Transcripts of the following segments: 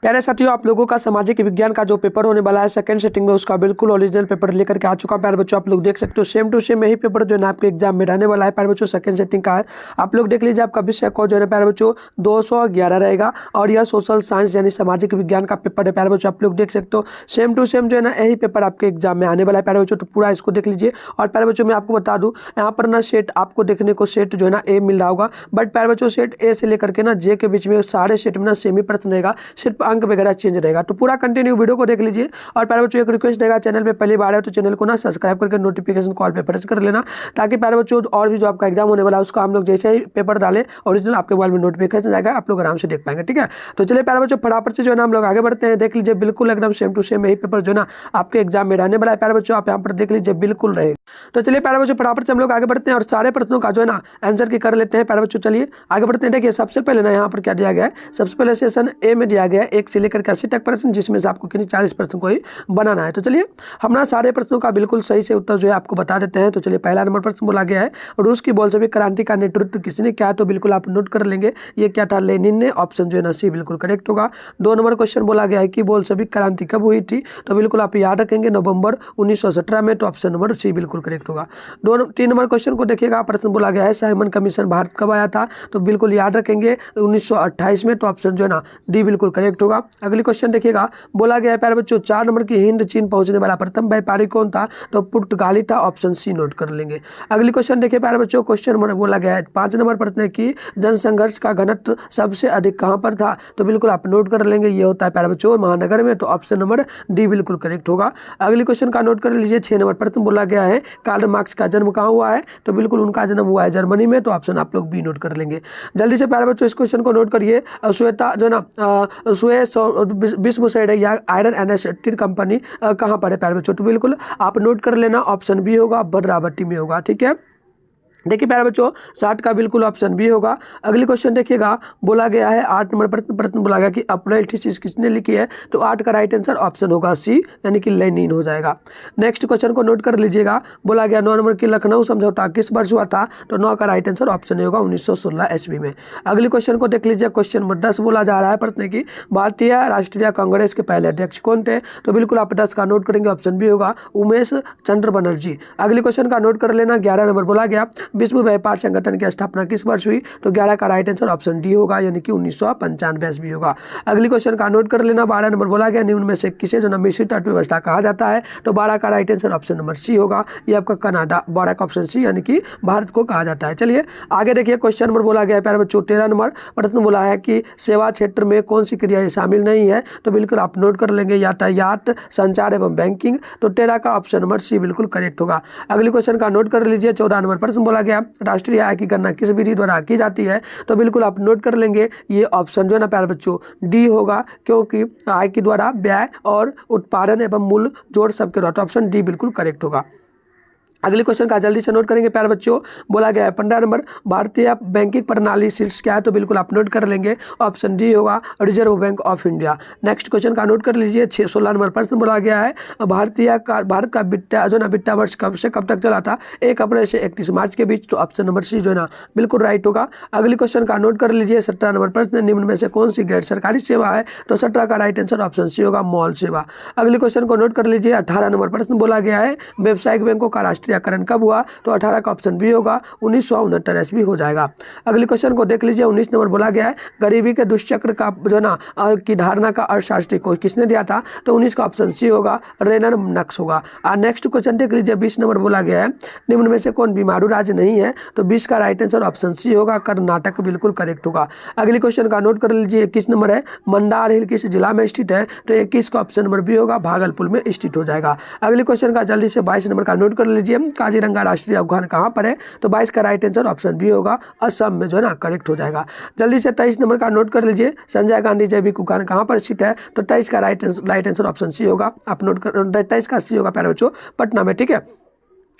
प्यारे साथियों, आप लोगों का सामाजिक विज्ञान का जो पेपर होने वाला है सेकंड सेटिंग में, उसका बिल्कुल ओरिजिनल पेपर लेकर के आ चुका है। प्यारे बच्चों, आप लोग देख सकते हो सेम टू सेम यही पेपर जो है ना आपके एग्जाम में रहने वाला है। प्यारे बच्चों, सेकंड सेटिंग का है। आप लोग देख लीजिए, आपका विषय को जो है ना प्यारे बच्चों 211 रहेगा और यह सोशल साइंस यानी सामाजिक विज्ञान का पेपर है। प्यारे बच्चों, आप लोग देख सकते हो सेम टू सेम जो है ना यही पेपर आपके एग्जाम में आने वाला है। प्यारे बच्चों, तो पूरा इसको देख लीजिए। और प्यारे बच्चों, मैं आपको बता दूं, यहाँ पर ना सेट आपको देखने को सेट जो है ना ए मिल रहा होगा, बट प्यारे बच्चों सेट ए से लेकर के ना जे के बीच में सारे सेट में ना सेमी प्रश्न रहेगा, सिर्फ अंक वगैरह चेंज रहेगा। तो पूरा कंटिन्यू वीडियो को देख लीजिए। और प्यारे बच्चों, एक रिक्वेस्ट रहेगा, चैनल पे पहली बार है तो चैनल को ना सब्सक्राइब करके नोटिफिकेशन कॉल पे प्रेस कर लेना, ताकि प्यारे बच्चों और भी जो आपका एग्जाम होने वाला है उसका हम लोग जैसे ही पेपर डाले ओरिजिनल आपके मोबाइल में नोटिफिकेशन जाएगा, आप लोग आराम से देख पाएंगे। ठीक है, तो चलिए प्यारे बच्चों फटाफट से जो है ना हम लोग आगे बढ़ते हैं। देख लीजिए, बिल्कुल एकदम सेम टू सेम यही पेपर जो है ना आपके एग्जाम में रहने वाला है। प्यारे बच्चों, आप यहाँ पर देख लीजिए, बिल्कुल रहेगा। तो चलिए प्यारे बच्चों फटाफट से हम लोग आगे बढ़ते हैं और सारे प्रश्नों का जो है ना आंसर की कर लेते हैं। प्यारे बच्चों चलिए आगे बढ़ते हैं। देखिए, सबसे पहले ना यहाँ पर क्या दिया गया है, सबसे पहले सेशन ए में दिया गया है 1 से लेकर 80 तक प्रश्न, जिसमें से आपको 40 प्रश्न को ही बनाना है। तो चलिए हम ना सारे प्रश्नों का बिल्कुल सही से उत्तर जो है आपको बता देते हैं। तो चलिए, पहला नंबर प्रश्न बोला गया है, रूस की बोल्शेविक क्रांति का नेतृत्व किसने किया? तो बिल्कुल आप नोट कर लेंगे, ये क्या था, लेनिन ने। ऑप्शन जो है ना सी बिल्कुल करेक्ट होगा। 2 नंबर क्वेश्चन बोला गया है कि बोल्शेविक क्रांति कब हुई थी? तो बिल्कुल आप याद रखेंगे नवंबर 1917 में। तो ऑप्शन नंबर सी बिल्कुल करेक्ट होगा। 3 नंबर क्वेश्चन को देखिएगा, प्रश्न बोला गया है साइमन कमीशन भारत कब आया था? तो बिल्कुल याद रखेंगे 1928 में। तो ऑप्शन जो है ना डी बिल्कुल करेक्ट होगा। अगली क्वेश्चन देखिएगा, बोला गया है प्यारे बच्चों 4 नंबर की हिंद चीन पहुंचने वाला प्रथम व्यापारी कौन था? तो पुर्तगाली था। ऑप्शन सी नोट कर लेंगे। अगली क्वेश्चन देखिए प्यारे बच्चों, क्वेश्चन नंबर बोला गया है 5 नंबर प्रश्न है कि जनसंघर्ष का घनत्व सबसे अधिक कहां पर था? तो बिल्कुल आप नोट कर लेंगे, ये होता है प्यारे बच्चों महानगर में। तो ऑप्शन नंबर डी बिल्कुल करेक्ट होगा। अगली क्वेश्चन का नोट कर लीजिए, 6 नंबर प्रश्न बोला गया है कार्ल मार्क्स का जन्म कहाँ हुआ है? तो बिल्कुल उनका जन्म हुआ है जर्मनी में। तो ऑप्शन आप लोग बी नोट कर लेंगे। जल्दी से प्यारे बच्चों इस क्वेश्चन को नोट करिए। श्वेता जो ना विश्व साइड है या आयरन एंड स्टील कंपनी कहाँ पर है प्यारे बच्चों? तो बिल्कुल आप नोट कर लेना, ऑप्शन बी होगा, बर्रावती में होगा। ठीक है, देखिए प्यारे बच्चों 60 का बिल्कुल ऑप्शन बी होगा। अगली क्वेश्चन देखिएगा, बोला गया है 8 नंबर प्रश्न बोला गया कि अप्रैल थीसिस किसने लिखी है? तो 8 का राइट आंसर ऑप्शन होगा सी, यानी कि लेनिन हो जाएगा। नेक्स्ट क्वेश्चन को नोट कर लीजिएगा, बोला गया 9 नंबर की लखनऊ समझौता किस वर्ष हुआ था? तो 9 का राइट आंसर ऑप्शन होगा 1916 ईस्वी में। अगली क्वेश्चन को देख लीजिए, क्वेश्चन नंबर 10 बोला जा रहा है प्रश्न की भारतीय राष्ट्रीय कांग्रेस के पहले अध्यक्ष कौन थे? तो बिल्कुल आप 10 का नोट करेंगे, ऑप्शन बी होगा उमेश चंद्र बनर्जी। अगली क्वेश्चन का नोट कर लेना, 11 नंबर बोला गया विश्व व्यापार संगठन की स्थापना किस वर्ष हुई? तो 11 का राइट आंसर ऑप्शन डी होगा, यानी कि 1995 ईस्वी होगा। अगली क्वेश्चन का नोट कर लेना, 12 नंबर बोला गया निम्न में से किसे जो मिश्रित अर्थव्यवस्था कहा जाता है? तो 12 का right answer option number C होगा, ये आपका कनाडा। 12 का ऑप्शन सी, यानी कि भारत को कहा जाता है। चलिए आगे देखिए, क्वेश्चन नंबर बोला गया प्यारे बच्चों 13 नंबर प्रश्न बोला है कि सेवा क्षेत्र में कौन सी क्रियाएं शामिल नहीं है? तो बिल्कुल आप नोट कर लेंगे यातायात, संचार एवं बैंकिंग। तो 13 का ऑप्शन नंबर सी बिल्कुल करेक्ट होगा। अगली क्वेश्चन का नोट कर लीजिए, 14 नंबर प्रश्न बोला गया राष्ट्रीय आय की गणना किस विधि द्वारा की जाती है? तो बिल्कुल आप नोट कर लेंगे, ये ऑप्शन जो है ना प्यारे बच्चों डी होगा, क्योंकि आय के द्वारा व्यय और उत्पादन एवं मूल्य जोड़ सबके द्वारा। तो ऑप्शन डी बिल्कुल करेक्ट होगा। अगले क्वेश्चन का जल्दी से नोट करेंगे प्यारे बच्चों, बोला गया है 15 नंबर भारतीय बैंकिंग प्रणाली शीर्ष क्या है? तो बिल्कुल आप नोट कर लेंगे, ऑप्शन डी होगा reserve bank of India. Next question का नोट कर लीजिए, 16 नंबर प्रश्न बोला गया है भारत का वित्तीय जो ना वित्तीय वर्ष कब से कब तक चला था? 1 अप्रैल से 31 मार्च के बीच। तो ऑप्शन नंबर सी जो है ना बिल्कुल राइट होगा। अगले क्वेश्चन का नोट कर लीजिए, 17 नंबर प्रश्न निम्न में से कौन सी गैर सरकारी सेवा है? तो 17 का राइट आंसर ऑप्शन सी होगा, मॉल सेवा। अगले क्वेश्चन को नोट कर लीजिए, 18 नंबर प्रश्न बोला गया है व्यावसायिक बैंकों का राष्ट्रीयकरण कब हुआ? तो 18 का ऑप्शन बी होगा, 1969 ईस्वी हो जाएगा। अगले क्वेश्चन को देख लीजिए, 19 नंबर बोला गया है गरीबी के दुष्चक्र का जो ना की धारणा का अर्थशास्त्री को किसने दिया था? तो 19 का ऑप्शन सी होगा, रेनर नक्स होगा। नेक्स्ट क्वेश्चन देख लीजिए, 20 नंबर बोला गया है निम्न में से कौन बीमारू राज्य नहीं है? तो 20 का राइट आंसर ऑप्शन सी होगा, कर्नाटक बिल्कुल करेक्ट होगा। अगले क्वेश्चन का नोट कर लीजिए, 21 नंबर है मंदार हिल किस जिला में स्थित है? तो 21 का ऑप्शन नंबर बी होगा, भागलपुर में स्थित हो जाएगा। अगले क्वेश्चन का जल्दी से 22 नंबर का नोट कर लीजिए, काजीरंगा राष्ट्रीय उद्यान कहाँ पर है? तो 22 का राइट आंसर ऑप्शन बी होगा, असम में जो है ना करेक्ट हो जाएगा। जल्दी से 23 नंबर का नोट कर लीजिए, संजय गांधी जैविक उद्यान कहाँ पर स्थित है? तो 23 का राइट आंसर ऑप्शन सी होगा, आप नोट कर 23 का सी होगा प्यारे बच्चों, पटना में। ठीक है,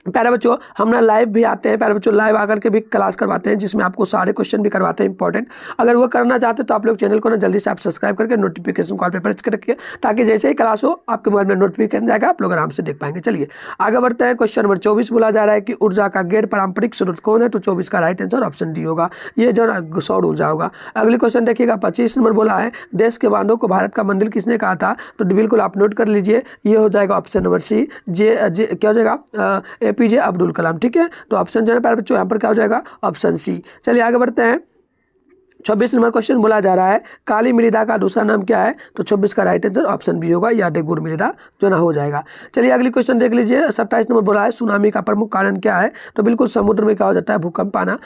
प्यारे बच्चों हम ना लाइव भी आते हैं, प्यारे बच्चों लाइव आकर के भी क्लास करवाते हैं, जिसमें आपको सारे क्वेश्चन भी करवाते हैं इंपॉर्टेंट। अगर वो करना चाहते हैं तो आप लोग चैनल को ना जल्दी से आप सब्सक्राइब करके नोटिफिकेशन कॉल पे प्रेस कर रखिए, ताकि जैसे ही क्लास हो आपके मोबाइल में नोटिफिकेशन जाएगा, आप लोग आराम से देख पाएंगे। चलिए आगे बढ़ते हैं। क्वेश्चन नंबर 24 बोला जा रहा है कि ऊर्जा का गैर पारंपरिक स्रोत कौन है? तो 24 का राइट आंसर ऑप्शन डी होगा, ये जो ना सौर ऊर्जा होगा। अगले क्वेश्चन देखिएगा 25 नंबर बोला है देश के बांधों को भारत का मंदिर किसने कहा था? तो बिल्कुल आप नोट कर लीजिए, ये हो जाएगा ऑप्शन नंबर सी, क्या हो जाएगा? APJ अब्दुल कलाम। ठीक है, तो ऑप्शन जो है प्यारे बच्चों यहाँ पर क्या हो जाएगा? Option C. चलिए आगे बढ़ते हैं। 26 नंबर क्वेश्चन बोला जा रहा है काली मृदा का दूसरा नाम क्या है? तो 26 का राइट आंसर ऑप्शन बी होगा, या डेगुर मृदा जो ना हो जाएगा। चलिए अगली क्वेश्चन देख लीजिए। 27 नंबर बोला है सुनामी का प्रमुख कारण क्या है? तो बिल्कुल समुद्र में क्या हो जाता है? भूकंप आना,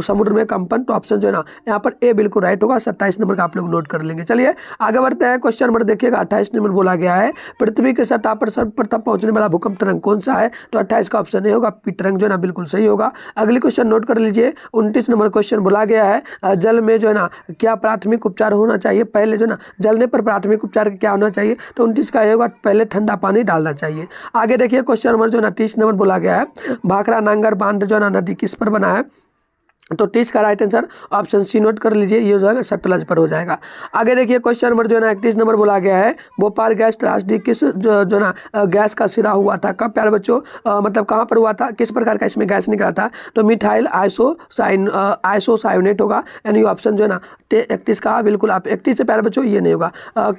समुद्र में कंपन। तो ऑप्शन जो है ना यहाँ पर ए बिल्कुल राइट होगा, 27 नंबर का आप लोग नोट कर लेंगे। चलिए आगे बढ़ते हैं। क्वेश्चन नंबर देखिएगा 28 नंबर बोला गया है पृथ्वी के सतह पर सर्वप्रथम पहुंचने वाला भूकंप तरंग कौन सा है? तो 28 का ऑप्शन ए होगा, पी तरंग जो है ना बिल्कुल सही होगा। अगली क्वेश्चन नोट कर लीजिए। 29 नंबर क्वेश्चन बोला गया है जल में जो है ना क्या प्राथमिक उपचार होना चाहिए? पहले जो ना जलने पर प्राथमिक उपचार क्या होना चाहिए? तो 29 का होगा पहले ठंडा पानी डालना चाहिए। आगे देखिए क्वेश्चन नंबर जो ना 30 नंबर बोला गया है भाखड़ा नांगर बांध जो ना नदी किस पर बना है? तो 30 का right answer option C note कर लीजिए, ये जो है सतलज पर हो जाएगा। आगे देखिए क्वेश्चन नंबर जो है ना 31 नंबर बोला गया है भोपाल गैस त्रासदी किस जो ना गैस का सिरा हुआ था? कब प्यारे बच्चों? मतलब कहाँ पर हुआ था? किस प्रकार का इसमें गैस निकला था? तो मिथाइल आइसोसाइनेट होगा, यानी ऑप्शन जो है ना 31 का बिल्कुल आप 31 से प्यारे बच्चों ये नहीं होगा,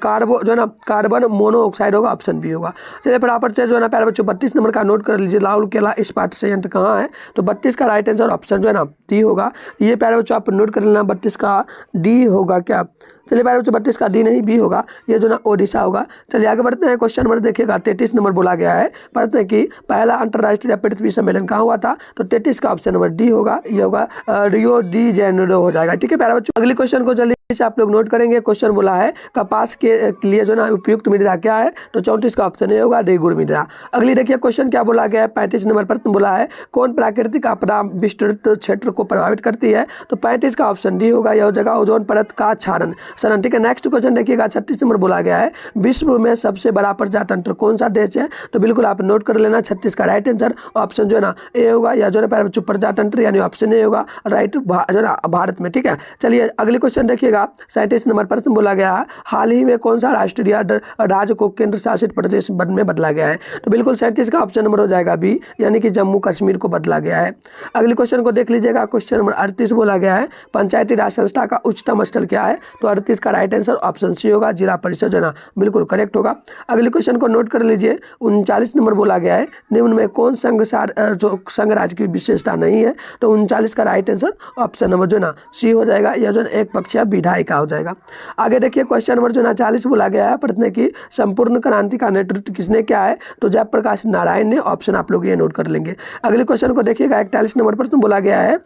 कार्बन मोनोऑक्साइड होगा, ऑप्शन बी होगा। चलिए फटाफट से जो है ना प्यारे बच्चों 32 नंबर का नोट कर लीजिए राउल केला इस्पात संयंत्र कहाँ है? तो 32 का राइट आंसर ऑप्शन जो है ना डी होगा, ये प्यारे बच्चों आप नोट कर लेना। 32 का डी होगा क्या? चलिए प्यारे बच्चों 32 का डी नहीं बी होगा, ये जो ना ओडिशा होगा। चलिए आगे बढ़ते हैं। क्वेश्चन नंबर देखिएगा 33 नंबर बोला गया है पढ़ते हैं कि पहला अंतर्राष्ट्रीय पृथ्वी सम्मेलन कहाँ हुआ था? तो 33 का ऑप्शन नंबर डी होगा, ये होगा रियो डी जेनेरो हो जाएगा। ठीक है प्यारे बच्चों, अगले क्वेश्चन को जल्दी से आप लोग नोट करेंगे। क्वेश्चन बोला है कपास के लिए जो ना उपयुक्त मृदा क्या है? तो 34 का ऑप्शन ये होगा रेगुर मृदा। अगली देखिए क्वेश्चन क्या बोला गया है 35 नंबर प्रश्न बोला है कौन प्राकृतिक आपदा विस्तृत क्षेत्र को प्रभावित करती है? तो 35 का ऑप्शन डी होगा, यह हो जाएगा ओजोन परत का क्षरण। ठीक है, नेक्स्ट क्वेश्चन देखिएगा 36 नंबर बोला गया है विश्व में सबसे बड़ा प्रजातंत्र कौन सा देश है? तो बिल्कुल आप नोट कर लेना 36 का राइट आंसर ऑप्शन जो है ना ए होगा, या जो है प्यारे बच्चों प्रजातंत्र यानी ऑप्शन ए होगा राइट जो ना भारत में। ठीक है, चलिए अगले क्वेश्चन देखिएगा 37 नंबर प्रश्न बोला गया है हाल ही में कौन सा राष्ट्रीय राज्य को केंद्र शासित प्रदेश में बदला गया है? तो बिल्कुल 37 का ऑप्शन नंबर हो जाएगा बी, यानी कि जम्मू कश्मीर को बदला गया है। अगले क्वेश्चन को देख लीजिएगा। क्वेश्चन नंबर 38 बोला गया है पंचायती राज संस्था का उच्चतम स्थल क्या है? तो 38 का राइट आंसर ऑप्शन सी होगा, जिला परिषद जो ना बिल्कुल करेक्ट होगा। अगले क्वेश्चन को नोट कर लीजिए। 39 नंबर बोला गया है निम्न में कौन संघ राज्य की विशेषता नहीं है? तो 39 का राइट आंसर ऑप्शन नंबर जो ना सी हो जाएगा, यह जो एक पक्षीय विधायिका हो जाएगा। आगे देखिए क्वेश्चन नंबर जो ना 40 बोला गया है प्रश्न की संपूर्ण क्रांति का नेतृत्व किसने किया है? तो जयप्रकाश नारायण ने, ऑप्शन आप लोग ये नोट कर लेंगे। अगले क्वेश्चन को देखिएगा 41 नंबर प्रश्न बोला गया है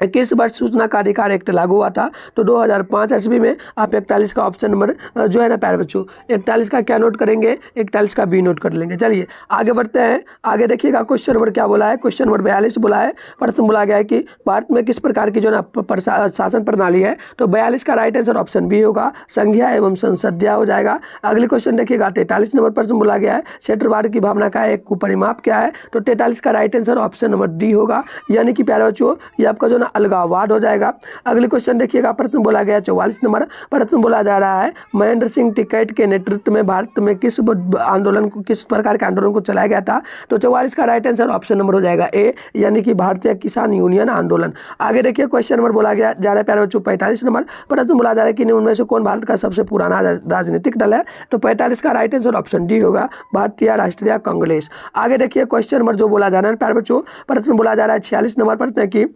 किस वर्ष सूचना का अधिकार एक्ट लागू हुआ था? तो 2005 ईस्वी में। आप 41 का ऑप्शन नंबर जो है ना प्यारे बच्चों 41 का क्या नोट करेंगे? 41 का बी नोट कर लेंगे। चलिए आगे बढ़ते हैं। आगे देखिएगा क्वेश्चन नंबर क्या बोला है, क्वेश्चन नंबर 42 बोला है प्रश्न बोला गया है कि भारत में किस प्रकार की जो ना शासन प्रणाली है? तो 42 का राइट आंसर ऑप्शन बी होगा, संघीय एवं संसदीय हो जाएगा। अगले क्वेश्चन देखिएगा 43 नंबर प्रश्न बोला गया है क्षेत्रवाद की भावना का एक कुपरिमाप क्या है? तो 43 का right answer option number D होगा, यानी कि प्यारे बच्चों ये आपका जो अलगाववाद हो जाएगा। अगले क्वेश्चन देखिएगा प्रश्न बोला गया 44 नंबर प्रश्न बोला जा रहा है महेंद्र सिंह टिकैत के नेतृत्व में भारत में किस प्रकार के आंदोलन को चलाया गया था? तो 44 का राइट आंसर ऑप्शन नंबर हो जाएगा ए, यानी कि भारतीय किसान यूनियन आंदोलन। आगे देखिए क्वेश्चन नंबर बोला गया जा रहा है प्यारे बच्चों 45 नंबर प्रश्न बोला जा रहा है कि उनमें से कौन भारत का सबसे पुराना राजनीतिक दल है? तो 45 का राइट आंसर ऑप्शन डी होगा, भारतीय राष्ट्रीय कांग्रेस। आगे देखिए क्वेश्चन नंबर जो बोला जा रहा है प्यारे बच्चों प्रश्न बोला जा रहा है 46 नंबर प्रश्न है कि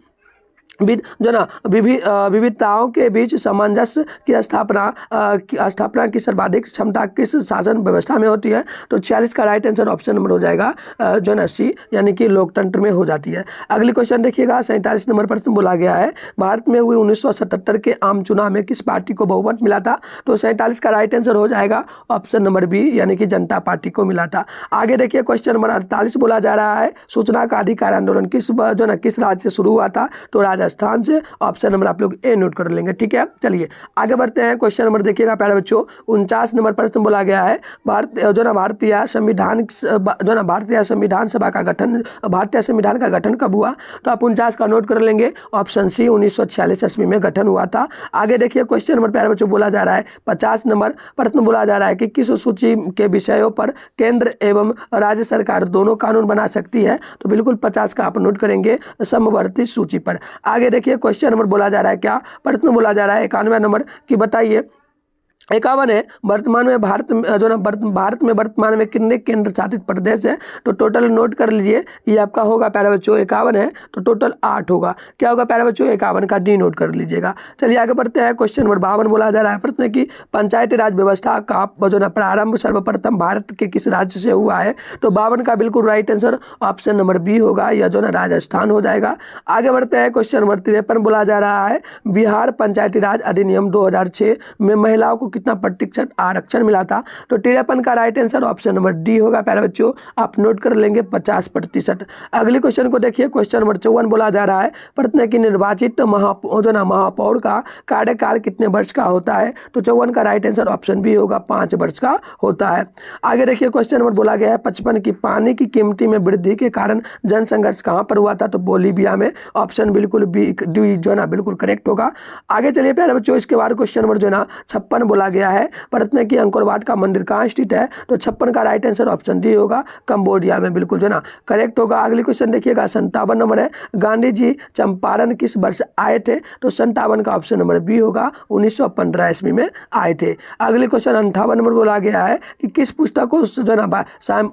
जो ना विविधताओं के बीच सामंजस्य की स्थापना की सर्वाधिक क्षमता किस शासन व्यवस्था में होती है? तो 46 का राइट आंसर ऑप्शन नंबर हो जाएगा जो ना सी, यानी कि लोकतंत्र में हो जाती है। अगली क्वेश्चन देखिएगा 47 नंबर प्रश्न बोला गया है भारत में हुए 1977 के आम चुनाव में किस पार्टी को बहुमत मिला था? तो 47 का राइट आंसर हो जाएगा ऑप्शन नंबर बी, यानी कि जनता पार्टी को मिला था। आगे देखिए क्वेश्चन नंबर 48 बोला जा रहा है सूचना का अधिकार आंदोलन किस राज्य से शुरू हुआ था? तो राजस्थान से। ऑप्शन नंबर आप लोग ए नोट कर लेंगे, ठीक है। चलिए आगे बढ़ते हैं। क्वेश्चन नंबर देखिएगा प्यारे बच्चों, 49 नंबर प्रश्न बोला गया है भारतीय संविधान सभा का गठन, भारतीय संविधान का गठन कब हुआ? तो आप 49 का नोट कर लेंगे। ऑप्शन सी 1946 ईस्वी में गठन हुआ था। आगे देखिए क्वेश्चन नंबर प्यारे बच्चों बोला जा रहा है 50 नंबर प्रश्न बोला जा रहा है कि किस सूची के विषयों पर केंद्र एवं राज्य सरकार दोनों कानून बना सकती है? तो बिल्कुल 50 का आप नोट करेंगे समवर्ती सूची पर। आगे देखिए क्वेश्चन नंबर बोला जा रहा है, क्या प्रश्न बोला जा रहा है 91 नंबर की बताइए 51 है वर्तमान में भारत में वर्तमान में कितने केंद्र शासित प्रदेश है? तो टोटल नोट कर लीजिए, ये आपका होगा प्यारे बच्चों 51 है तो टोटल 8 होगा। क्या होगा प्यारे बच्चों? 51 का डी नोट कर लीजिएगा। चलिए आगे बढ़ते हैं। क्वेश्चन नंबर 52 बोला जा रहा है प्रश्न की पंचायती राज व्यवस्था का प्रारंभ सर्वप्रथम भारत के किस राज्य से हुआ है? तो 52 का बिल्कुल right answer option number B होगा, यह राजस्थान हो जाएगा। आगे बढ़ते हैं। क्वेश्चन नंबर 53 बोला जा रहा है बिहार पंचायती राज अधिनियम 2006 में महिलाओं को कितना प्रतिशत आरक्षण मिला था? तो 53 का right answer option number D होगा प्यारे बच्चों, आप नोट कर लेंगे 50%। अगले क्वेश्चन को देखिए। क्वेश्चन नंबर 54 बोला जा रहा है प्रश्न की निर्वाचित महापौर का कार्यकाल कितने वर्ष का होता है? तो 54 का राइट आंसर ऑप्शन बी होगा, 5 वर्ष का होता है। आगे देखिए क्वेश्चन नंबर बोला गया है 55 की पानी की कीमती में वृद्धि के कारण जनसंघर्ष कहाँ पर हुआ था? तो बोलीविया में। ऑप्शन बिल्कुल बी बिल्कुल करेक्ट होगा। आगे चलिए प्यारे बच्चों, इसके बाद क्वेश्चन नंबर 56 बोला गया है प्रश्न की अंकोरवाट का मंदिर कहाँ स्थित है? तो 56 का राइट आंसर ऑप्शन डी होगा, कंबोडिया में। बिल्कुल करेक्ट होगा। अगली क्वेश्चन देखिएगा 57 नंबर है गांधी जी चंपारण किस वर्ष आए थे? तो 57 का ऑप्शन नंबर बी होगा, 1915 ईस्वी में आए थे। अगले क्वेश्चन 58 नंबर बोला गया है कि किस पुस्तक को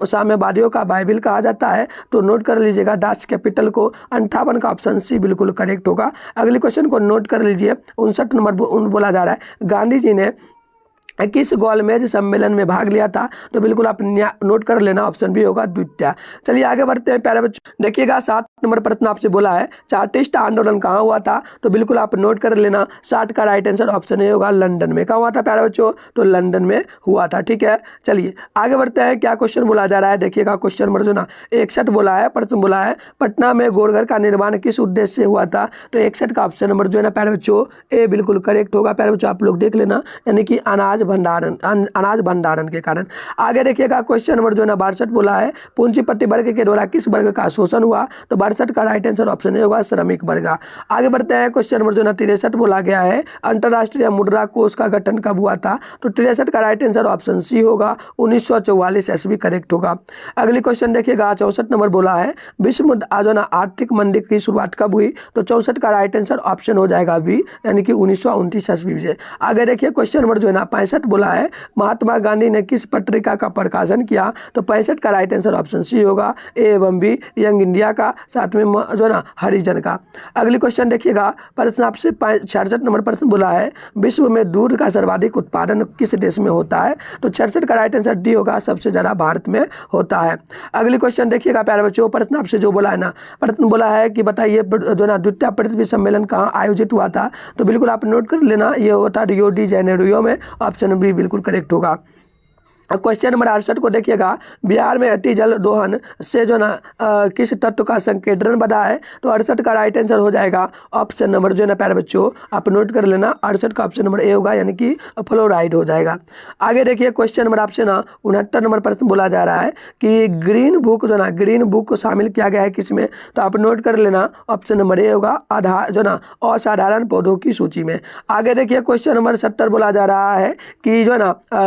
साम्यवादियों का बाइबिल कहा जाता है? तो नोट कर लीजिएगा दास कैपिटल को। 58 का ऑप्शन सी बिल्कुल करेक्ट होगा। अगले क्वेश्चन को नोट कर लीजिए। 59 नंबर बोला जा रहा है गांधी जी ने किस गोलमेज सम्मेलन में भाग लिया था? तो बिल्कुल आप नोट कर लेना, ऑप्शन भी होगा द्वितीय। चलिए आगे बढ़ते हैं प्यारे बच्चों, देखिएगा 60 नंबर प्रश्न आपसे बोला है चार्टिस्ट आंदोलन कहाँ हुआ था? तो बिल्कुल आप नोट कर लेना, 60 का राइट आंसर ऑप्शन ए होगा, लंदन में। कहाँ हुआ था प्यारे बच्चों? तो लंदन में हुआ था, ठीक है। चलिए आगे बढ़ते हैं। क्या क्वेश्चन बोला जा रहा है देखिएगा क्वेश्चन नंबर 61 बोला है प्रश्न बोला है पटना में गोरघर का निर्माण किस उद्देश्य से हुआ था? तो 61 का ऑप्शन नंबर प्यारे बच्चों ए बिल्कुल करेक्ट होगा। प्यारे बच्चों आप लोग देख लेना, यानी कि अनाज भंडारण के कारण। आगे देखिएगा क्वेश्चन नंबर 62 बोला है पूंजीपति वर्ग के द्वारा किस वर्ग का शोषण हुआ? तो 62 का राइट आंसर ऑप्शन ए होगा, श्रमिक वर्ग। आगे बढ़ते हैं। क्वेश्चन नंबर 63 बोला गया है अंतरराष्ट्रीय मुद्रा कोष का गठन कब हुआ था? तो 63 का राइट आंसर ऑप्शन सी होगा, 1944 ईस्वी करेक्ट होगा। अगली क्वेश्चन देखिएगा 64 नंबर बोला है विश्व आर्थिक मंदी की शुरुआत कब हुई? तो 64 का राइट आंसर ऑप्शन हो जाएगा बी, यानी कि 1929 ईस्वी से। आगे देखिए क्वेश्चन नंबर 65 बोला है महात्मा गांधी ने किस पत्रिका का प्रकाशन किया? तो 65 का राइट आंसर ऑप्शन सी होगा, ए एवं बी, यंग इंडिया का, साथ में हरिजन का। अगली क्वेश्चन देखिएगा प्रश्न आपसे 66 नंबर प्रश्न बोला है विश्व में दूध का सर्वाधिक उत्पादन किस देश में होता है? तो 66 का राइट आंसर डी होगा, सबसे ज्यादा भारत में होता है। अगली क्वेश्चन देखिएगा प्यारे बच्चों, प्रश्न आपसे जो बोला है ना, प्रश्न बोला है कि बताइए द्वितीय पृथ्वी सम्मेलन कहाँ आयोजित हुआ था? तो बिल्कुल आप नोट कर लेना, ये होता रियो डी जेनेरियो में। ऑप्शन बी बिल्कुल करेक्ट होगा। क्वेश्चन नंबर 68 को देखिएगा बिहार में अति जल दोहन से किस तत्व का संकेंद्रण बना है? तो 68 का राइट आंसर हो जाएगा ऑप्शन नंबर प्यारे बच्चों आप नोट कर लेना, 68 का ऑप्शन नंबर ए होगा, यानी कि फ्लोराइड हो जाएगा। आगे देखिए क्वेश्चन नंबर आपसे 69 नंबर प्रश्न बोला जा रहा है कि ग्रीन बुक ग्रीन बुक को शामिल किया गया है किसमें? तो आप नोट कर लेना, ऑप्शन नंबर ए होगा, असाधारण पौधों की सूची में। आगे देखिए क्वेश्चन नंबर 70 बोला जा रहा है कि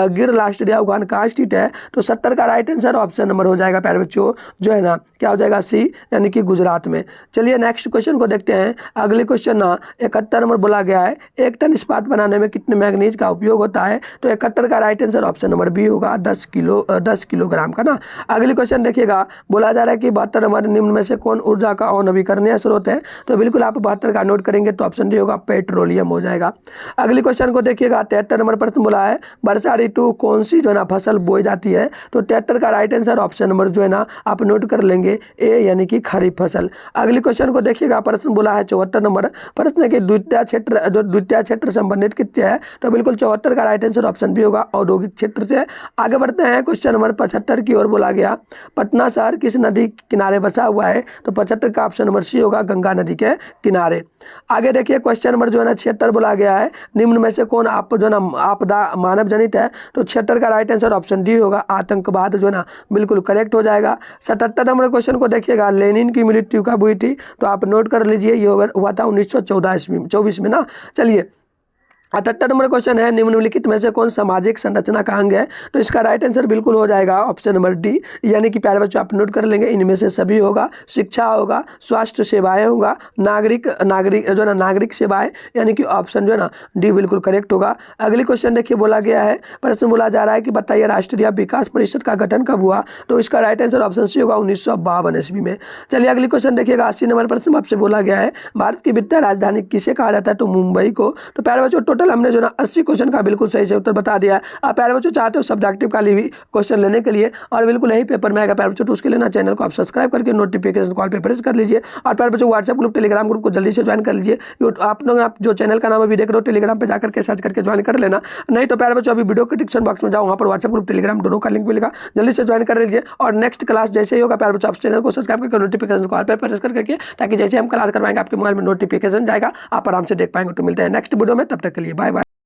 गिर राष्ट्रीय उद्यान कहाँ स्थित है? तो 70 का राइट आंसर ऑप्शन नंबर हो जाएगा प्यारे बच्चों, क्या हो जाएगा सी, यानी कि गुजरात में। चलिए नेक्स्ट क्वेश्चन को देखते हैं। अगले क्वेश्चन 71 नंबर बोला गया है 1 टन इस्पात बनाने में कितने मैग्नीज का उपयोग होता है? तो 71 का right answer option number B होगा, 10 किलोग्राम का। अगले क्वेश्चन देखिएगा बोला जा रहा है कि 72 नंबर निम्न में से कौन ऊर्जा का अनवीकरणीय स्रोत है? तो बिल्कुल आप 72 का नोट करेंगे तो ऑप्शन डी होगा, पेट्रोलियम हो जाएगा। अगले क्वेश्चन को देखिएगा 73 नंबर प्रश्न बोला है वर्षा ऋतु कौन सी फसल बोई जाती है? तो ट्रैक्टर का राइट आंसर ऑप्शन नंबर जो है ना आप नोट कर लेंगे ए, यानी कि खरीफ फसल। अगले क्वेश्चन को देखिएगा, प्रश्न बोला है 74 नंबर प्रश्न के द्वितीय क्षेत्र संबंधित कितने है? तो बिल्कुल 74 का राइट आंसर ऑप्शन भी होगा औद्योगिक क्षेत्र से। आगे बढ़ते हैं क्वेश्चन नंबर 75 की ओर। बोला गया पटना शहर किस नदी किनारे बसा हुआ है? तो 75 का ऑप्शन नंबर सी होगा, गंगा नदी के किनारे। आगे देखिए क्वेश्चन नंबर जो है ना 76 बोला गया है निम्न में से कौन आप जो है ना आपदा मानव जनित है? तो 76 का राइट आंसर ऑप्शन डी होगा, आतंकवाद जो है ना बिल्कुल करेक्ट हो जाएगा। 77 नंबर क्वेश्चन को देखिएगा, लेनिन की मृत्यु कब हुई थी? तो आप नोट कर लीजिए, ये हुआ था 1924 में ना। चलिए 78 नंबर क्वेश्चन है, निम्नलिखित में से कौन सामाजिक संरचना का अंग है? तो इसका राइट आंसर बिल्कुल हो जाएगा ऑप्शन नंबर डी, यानी कि प्यारे बच्चों आप नोट कर लेंगे, इनमें से सभी होगा। शिक्षा होगा, स्वास्थ्य सेवाएं होगा, नागरिक जो है ना नागरिक सेवाएं, यानी कि ऑप्शन जो है ना डी बिल्कुल करेक्ट होगा। अगली क्वेश्चन देखिए, बोला गया है प्रश्न बोला जा रहा है कि बताइए राष्ट्रीय विकास परिषद का गठन कब हुआ? तो इसका राइट आंसर ऑप्शन सी होगा 1952 ईस्वी में। चलिए अगली क्वेश्चन देखिएगा, 80 नंबर प्रश्न आपसे बोला गया है भारत की वित्तीय राजधानी किसे कहा जाता है? तो मुंबई को। तो प्यारे बच्चों टोटल हमने जो ना 80 क्वेश्चन का बिल्कुल सही से उत्तर बता दिया है। आप प्यारे बच्चों चाहते हो सब्जेक्टिव का भी क्वेश्चन लेने के लिए और बिल्कुल यही पेपर में आएगा प्यारे बच्चों, तो उसके लिए ना चैनल को आप सब्सक्राइब करके नोटिफिकेशन कॉल पे प्रेस कर लीजिए। और प्यारे बच्चों व्हाट्सएप ग्रुप टेलीग्राम ग्रुप को जल्दी से ज्वाइन कर लीजिए। आप लोग आप जो चैनल का नाम अभी देख रहे हो टेलीग्राम पे जाकर के सर्च करके ज्वाइन कर लेना, नहीं तो प्यारे बच्चों अभी वीडियो के डिस्क्रिप्शन बॉक्स में जाओ, वहाँ पर व्हाट्सएप ग्रुप टेलीग्राम दोनों का लिंक मिलेगा, जल्दी से ज्वाइन कर लीजिए। और नेक्स्ट क्लास जैसे ही होगा प्यारे बच्चों आप चैनल को सब्सक्राइब करके नोटिफिकेशन कॉल पे प्रेस करके, ताकि जैसे हम क्लास करवाएंगे आपके मोबाइल में नोटिफिकेशन जाएगा, आप आराम से देख पाएंगे। तो मिलते हैं नेक्स्ट वीडियो में, तब तक के लिए बाय बाय।